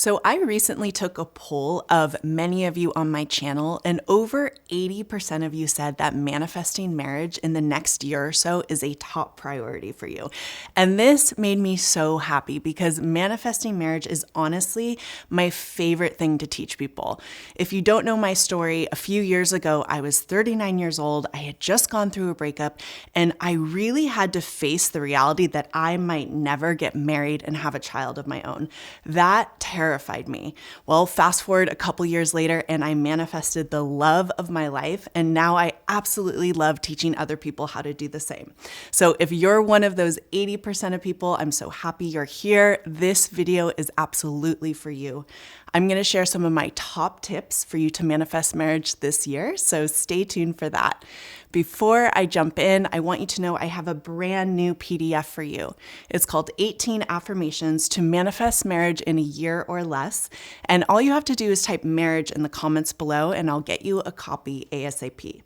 So I recently took a poll of many of you on my channel, and over 80% of you said that manifesting marriage in the next year or so is a top priority for you. And this made me so happy because manifesting marriage is honestly my favorite thing to teach people. If you don't know my story, a few years ago, I was 39 years old. I had just gone through a breakup, and I really had to face the reality that I might never get married and have a child of my own. That terrified me. Well, fast forward a couple years later, and I manifested the love of my life, and now I absolutely love teaching other people how to do the same. So if you're one of those 80% of people, I'm so happy you're here. This video is absolutely for you. I'm going to share some of my top tips for you to manifest marriage this year, so stay tuned for that. Before I jump in, I want you to know I have a brand new PDF for you. It's called 18 Affirmations to Manifest Marriage in a Year or Less, and all you have to do is type marriage in the comments below, and I'll get you a copy ASAP.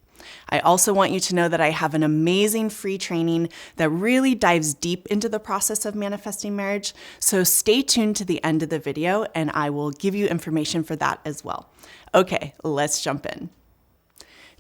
I also want you to know that I have an amazing free training that really dives deep into the process of manifesting marriage. So stay tuned to the end of the video and I will give you information for that as well. Okay, let's jump in.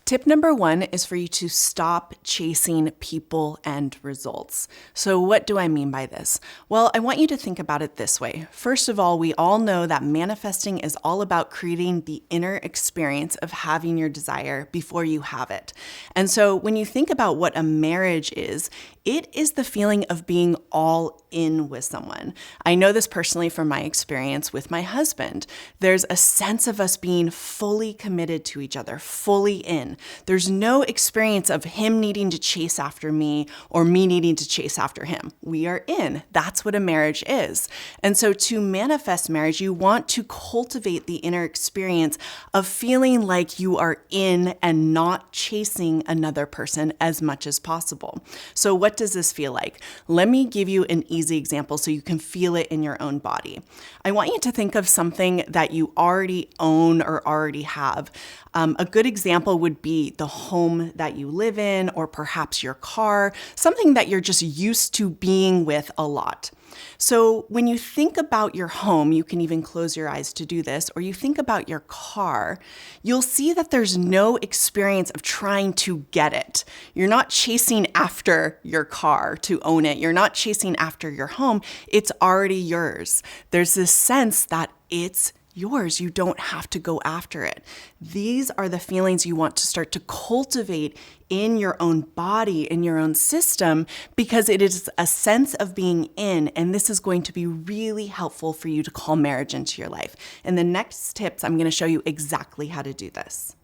Tip number one is for you to stop chasing people and results. So what do I mean by this? Well, I want you to think about it this way. First of all, we all know that manifesting is all about creating the inner experience of having your desire before you have it. And so when you think about what a marriage is, it is the feeling of being all in with someone. I know this personally from my experience with my husband. There's a sense of us being fully committed to each other, fully in. There's no experience of him needing to chase after me or me needing to chase after him. We are in. That's what a marriage is. And so to manifest marriage, you want to cultivate the inner experience of feeling like you are in and not chasing another person as much as possible. So what does this feel like? Let me give you an easy example so you can feel it in your own body. I want you to think of something that you already own or already have. A good example would be the home that you live in, or perhaps your car, something that you're just used to being with a lot. So when you think about your home, you can even close your eyes to do this, or you think about your car, you'll see that there's no experience of trying to get it. You're not chasing after your car to own it. You're not chasing after your home. It's already yours. There's this sense that it's yours. You don't have to go after it. These are the feelings you want to start to cultivate in your own body, in your own system, because it is a sense of being in, and this is going to be really helpful for you to call marriage into your life. In the next tips, I'm going to show you exactly how to do this.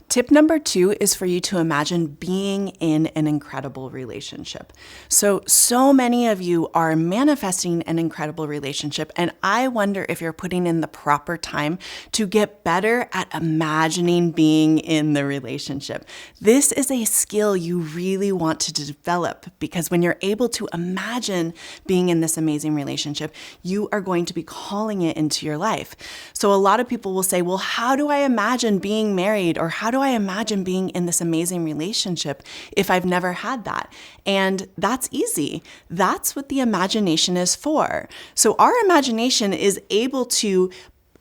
Tip number two is for you to imagine being in an incredible relationship. So many of you are manifesting an incredible relationship, and I wonder if you're putting in the proper time to get better at imagining being in the relationship. This is a skill you really want to develop, because when you're able to imagine being in this amazing relationship, you are going to be calling it into your life. So a lot of people will say, well, how do I imagine being married, or how do I imagine being in this amazing relationship if I've never had that? And that's easy. That's what the imagination is for. So our imagination is able to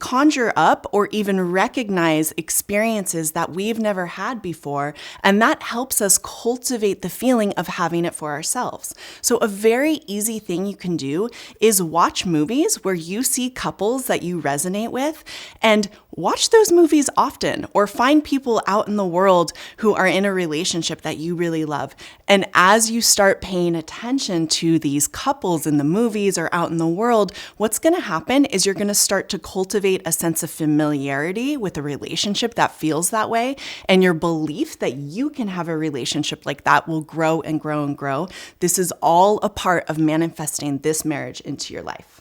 conjure up or even recognize experiences that we've never had before, and that helps us cultivate the feeling of having it for ourselves. So a very easy thing you can do is watch movies where you see couples that you resonate with, and watch those movies often, or find people out in the world who are in a relationship that you really love. And as you start paying attention to these couples in the movies or out in the world, what's going to happen is you're going to start to cultivate a sense of familiarity with a relationship that feels that way, and your belief that you can have a relationship like that will grow and grow and grow. This is all a part of manifesting this marriage into your life.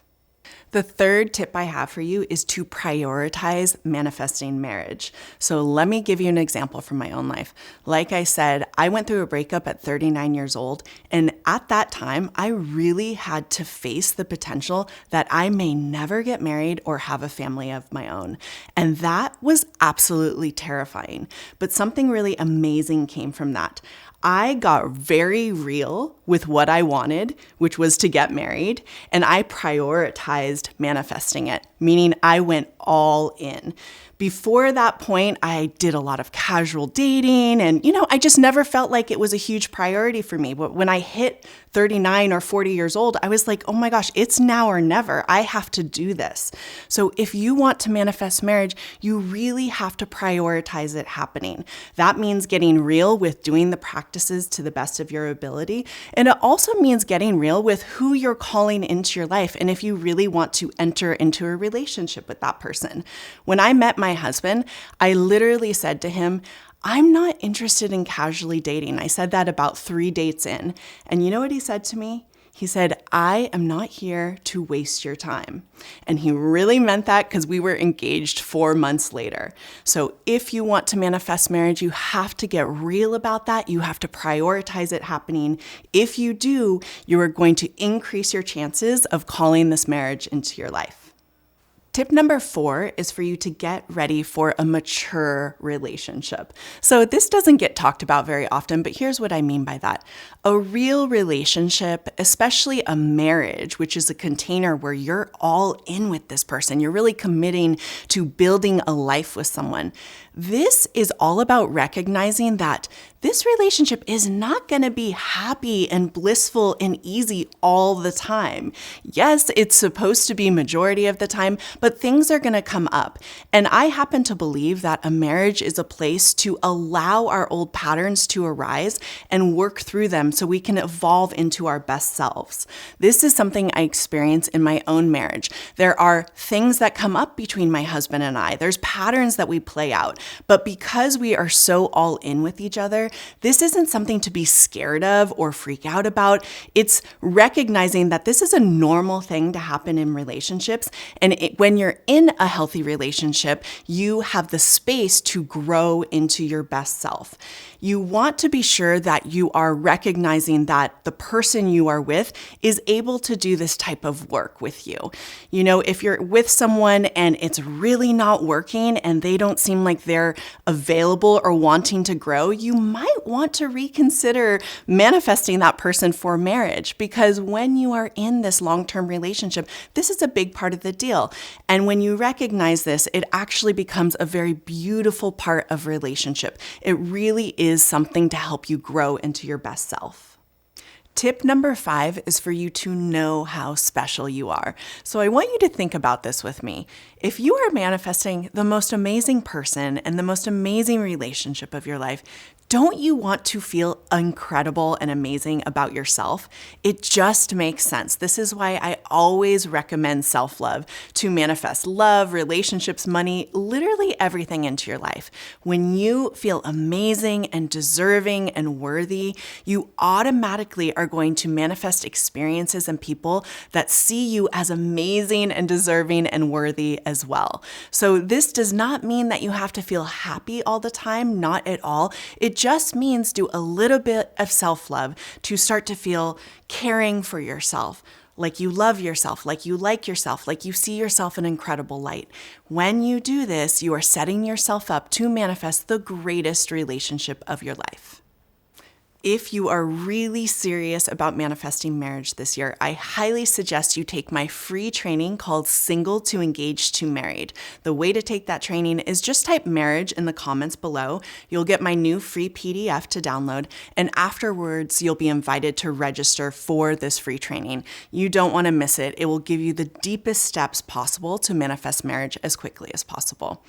The third tip I have for you is to prioritize manifesting marriage. So let me give you an example from my own life. Like I said, I went through a breakup at 39 years old, and at that time, I really had to face the potential that I may never get married or have a family of my own. And that was absolutely terrifying. But something really amazing came from that. I got very real with what I wanted, which was to get married, and I prioritized manifesting it, meaning I went all in. Before that point, I did a lot of casual dating and, I just never felt like it was a huge priority for me. But when I hit 39 or 40 years old, I was like, oh my gosh, it's now or never. I have to do this. So if you want to manifest marriage, you really have to prioritize it happening. That means getting real with doing the practices to the best of your ability. And it also means getting real with who you're calling into your life and if you really want to enter into a relationship with that person. When I met my husband, I literally said to him, I'm not interested in casually dating. I said that about 3 dates in. And you know what he said to me? He said, I am not here to waste your time. And he really meant that because we were engaged 4 months later. So if you want to manifest marriage, you have to get real about that. You have to prioritize it happening. If you do, you are going to increase your chances of calling this marriage into your life. Tip number 4 is for you to get ready for a mature relationship. So this doesn't get talked about very often, but here's what I mean by that. A real relationship, especially a marriage, which is a container where you're all in with this person, you're really committing to building a life with someone. This is all about recognizing that this relationship is not going to be happy and blissful and easy all the time. Yes, it's supposed to be majority of the time, but things are going to come up. And I happen to believe that a marriage is a place to allow our old patterns to arise and work through them so we can evolve into our best selves. This is something I experience in my own marriage. There are things that come up between my husband and I. There's patterns that we play out. But because we are so all in with each other, this isn't something to be scared of or freak out about. It's recognizing that this is a normal thing to happen in relationships. And when you're in a healthy relationship, you have the space to grow into your best self. You want to be sure that you are recognizing that the person you are with is able to do this type of work with you. If you're with someone and it's really not working and they don't seem like they're available or wanting to grow, you might want to reconsider manifesting that person for marriage, because when you are in this long-term relationship, this is a big part of the deal. And when you recognize this, it actually becomes a very beautiful part of relationship. It really is something to help you grow into your best self. Tip number 5 is for you to know how special you are. So I want you to think about this with me. If you are manifesting the most amazing person and the most amazing relationship of your life, don't you want to feel incredible and amazing about yourself? It just makes sense. This is why I always recommend self-love to manifest love, relationships, money, literally everything into your life. When you feel amazing and deserving and worthy, you automatically are going to manifest experiences and people that see you as amazing and deserving and worthy as well. So this does not mean that you have to feel happy all the time, not at all. It just means do a little bit of self-love to start to feel caring for yourself, like you love yourself, like you like yourself, like you see yourself in incredible light. When you do this, you are setting yourself up to manifest the greatest relationship of your life. If you are really serious about manifesting marriage this year, I highly suggest you take my free training called Single to Engaged to Married. The way to take that training is just type marriage in the comments below. You'll get my new free PDF to download, and afterwards you'll be invited to register for this free training. You don't want to miss it. It will give you the deepest steps possible to manifest marriage as quickly as possible.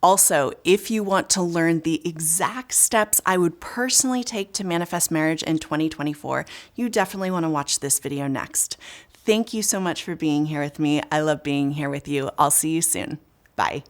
Also, if you want to learn the exact steps I would personally take to manifest marriage in 2024, you definitely want to watch this video next. Thank you so much for being here with me. I love being here with you. I'll see you soon. Bye.